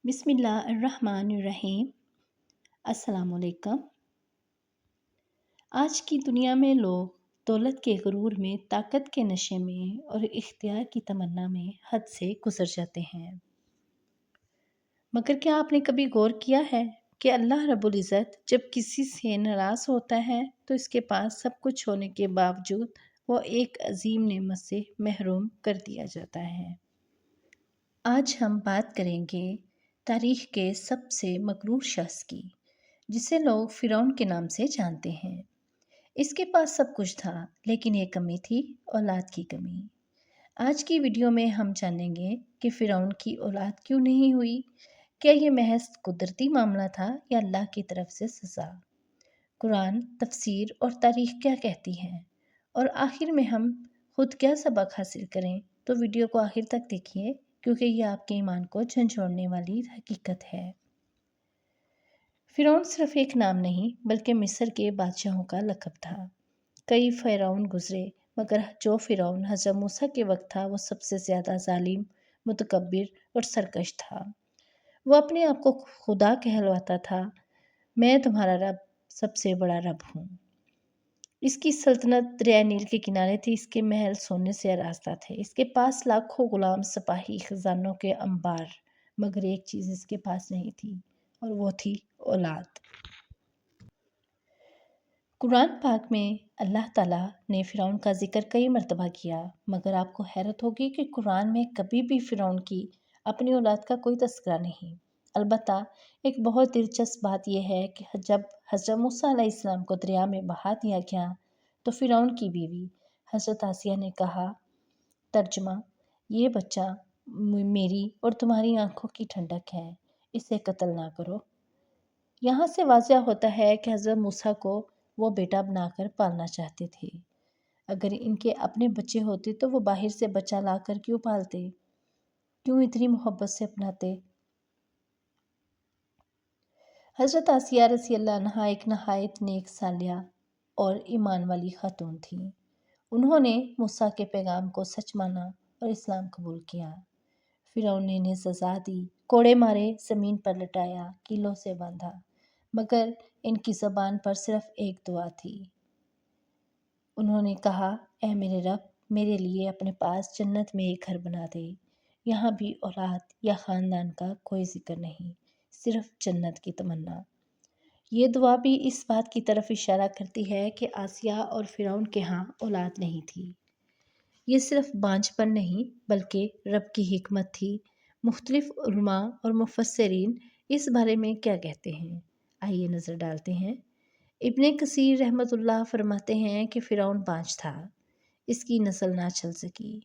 بسم اللہ الرحمن الرحیم۔ السلام علیکم۔ آج کی دنیا میں لوگ دولت کے غرور میں، طاقت کے نشے میں اور اختیار کی تمنا میں حد سے گزر جاتے ہیں۔ مگر کیا آپ نے کبھی غور کیا ہے کہ اللہ رب العزت جب کسی سے ناراض ہوتا ہے تو اس کے پاس سب کچھ ہونے کے باوجود وہ ایک عظیم نعمت سے محروم کر دیا جاتا ہے۔ آج ہم بات کریں گے تاریخ کے سب سے مغرور شخص کی، جسے لوگ فرعون کے نام سے جانتے ہیں۔ اس کے پاس سب کچھ تھا، لیکن ایک کمی تھی، اولاد کی کمی۔ آج کی ویڈیو میں ہم جانیں گے کہ فرعون کی اولاد کیوں نہیں ہوئی، کیا یہ محض قدرتی معاملہ تھا یا اللہ کی طرف سے سزا؟ قرآن، تفسیر اور تاریخ کیا کہتی ہیں، اور آخر میں ہم خود کیا سبق حاصل کریں؟ تو ویڈیو کو آخر تک دیکھیے، کیونکہ یہ آپ کے ایمان کو جھنجھوڑنے والی حقیقت ہے۔ فرعون صرف ایک نام نہیں بلکہ مصر کے بادشاہوں کا لقب تھا۔ کئی فرعون گزرے، مگر جو فرعون حضرت موسیٰ کے وقت تھا وہ سب سے زیادہ ظالم، متکبر اور سرکش تھا۔ وہ اپنے آپ کو خدا کہلواتا تھا، میں تمہارا رب، سب سے بڑا رب ہوں۔ اس کی سلطنت دریائے نیل کے کنارے تھی، اس کے محل سونے سے آراستہ تھے، اس کے پاس لاکھوں غلام، سپاہی، خزانوں کے انبار، مگر ایک چیز اس کے پاس نہیں تھی، اور وہ تھی اولاد۔ قرآن پاک میں اللہ تعالیٰ نے فرعون کا ذکر کئی مرتبہ کیا، مگر آپ کو حیرت ہوگی کہ قرآن میں کبھی بھی فرعون کی اپنی اولاد کا کوئی تذکرہ نہیں۔ البتہ ایک بہت دلچسپ بات یہ ہے کہ جب حضرت موسیٰ علیہ السلام کو دریا میں بہا دیا گیا تو فرعون کی بیوی حضرت آسیہ نے کہا، ترجمہ: یہ بچہ میری اور تمہاری آنکھوں کی ٹھنڈک ہے، اسے قتل نہ کرو۔ یہاں سے واضح ہوتا ہے کہ حضرت موسیٰ کو وہ بیٹا بنا کر پالنا چاہتے تھے۔ اگر ان کے اپنے بچے ہوتے تو وہ باہر سے بچہ لا کر کیوں پالتے؟ کیوں اتنی محبت سے اپناتے؟ حضرت آسیہ رضی اللہ عنہا ایک نہایت نیک صالحہ اور ایمان والی خاتون تھیں۔ انہوں نے موسیٰ کے پیغام کو سچ مانا اور اسلام قبول کیا۔ فرعون نے انہیں سزا دی، کوڑے مارے، زمین پر لٹایا، کیلوں سے باندھا، مگر ان کی زبان پر صرف ایک دعا تھی۔ انہوں نے کہا، اے میرے رب، میرے لیے اپنے پاس جنت میں ایک گھر بنا دے۔ یہاں بھی اولاد یا خاندان کا کوئی ذکر نہیں، صرف جنت کی تمنا۔ یہ دعا بھی اس بات کی طرف اشارہ کرتی ہے کہ آسیہ اور فرعون کے ہاں اولاد نہیں تھی۔ یہ صرف بانجھ پن نہیں بلکہ رب کی حکمت تھی۔ مختلف علماء اور مفسرین اس بارے میں کیا کہتے ہیں، آئیے نظر ڈالتے ہیں۔ ابن کثیر رحمۃ اللہ فرماتے ہیں کہ فرعون بانجھ تھا، اس کی نسل نہ چل سکی۔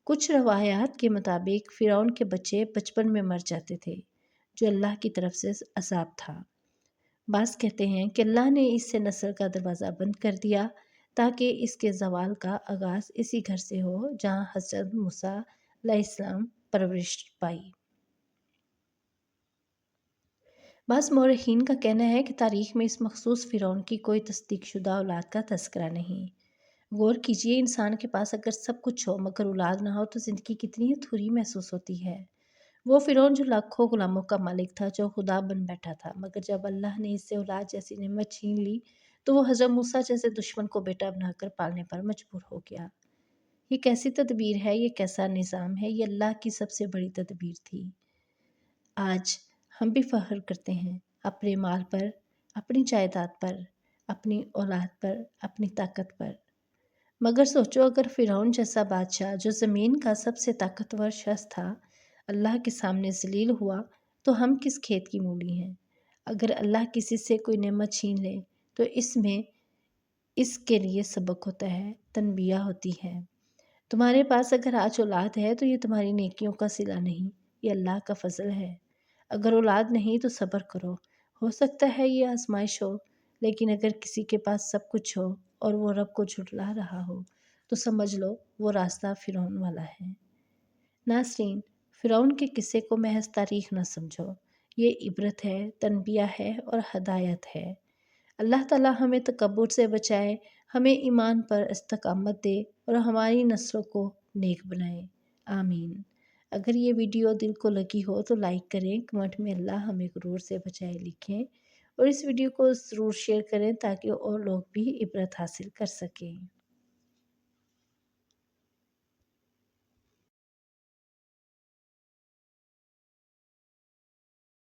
کچھ روایات کے مطابق فرعون کے بچے بچپن میں مر جاتے تھے، جو اللہ کی طرف سے عذاب تھا۔ بعض کہتے ہیں کہ اللہ نے اس سے نسل کا دروازہ بند کر دیا تاکہ اس کے زوال کا آغاز اسی گھر سے ہو جہاں حضرت موسیٰ علیہ السلام پرورش پائی۔ بعض مورخین کا کہنا ہے کہ تاریخ میں اس مخصوص فرعون کی کوئی تصدیق شدہ اولاد کا تذکرہ نہیں۔ غور کیجئے، انسان کے پاس اگر سب کچھ ہو مگر اولاد نہ ہو تو زندگی کتنی ادھوری محسوس ہوتی ہے۔ وہ فرعون جو لاکھوں غلاموں کا مالک تھا، جو خدا بن بیٹھا تھا، مگر جب اللہ نے اس سے اولاد جیسی نعمت چھین لی تو وہ حضرت موسیٰ جیسے دشمن کو بیٹا بنا کر پالنے پر مجبور ہو گیا۔ یہ کیسی تدبیر ہے، یہ کیسا نظام ہے؟ یہ اللہ کی سب سے بڑی تدبیر تھی۔ آج ہم بھی فخر کرتے ہیں اپنے مال پر، اپنی جائیداد پر، اپنی اولاد پر، اپنی طاقت پر۔ مگر سوچو، اگر فرعون جیسا بادشاہ جو زمین کا سب سے طاقتور شخص تھا اللہ کے سامنے ذلیل ہوا تو ہم کس کھیت کی مولی ہیں؟ اگر اللہ کسی سے کوئی نعمت چھین لے تو اس کے لیے سبق ہوتا ہے، تنبیہ ہوتی ہے۔ تمہارے پاس اگر آج اولاد ہے تو یہ تمہاری نیکیوں کا صلہ نہیں، یہ اللہ کا فضل ہے۔ اگر اولاد نہیں تو صبر کرو، ہو سکتا ہے یہ آزمائش ہو، لیکن اگر کسی کے پاس سب کچھ ہو اور وہ رب کو جھٹلا رہا ہو تو سمجھ لو وہ راستہ فرعون والا ہے۔ ناظرین، فرعون کے قصے کو محض تاریخ نہ سمجھو، یہ عبرت ہے، تنبیہ ہے اور ہدایت ہے۔ اللہ تعالیٰ ہمیں تکبر سے بچائے، ہمیں ایمان پر استقامت دے اور ہماری نسلوں کو نیک بنائے، آمین۔ اگر یہ ویڈیو دل کو لگی ہو تو لائک کریں، کمنٹ میں اللہ ہمیں غرور سے بچائے لکھیں اور اس ویڈیو کو ضرور شیئر کریں تاکہ اور لوگ بھی عبرت حاصل کر سکیں۔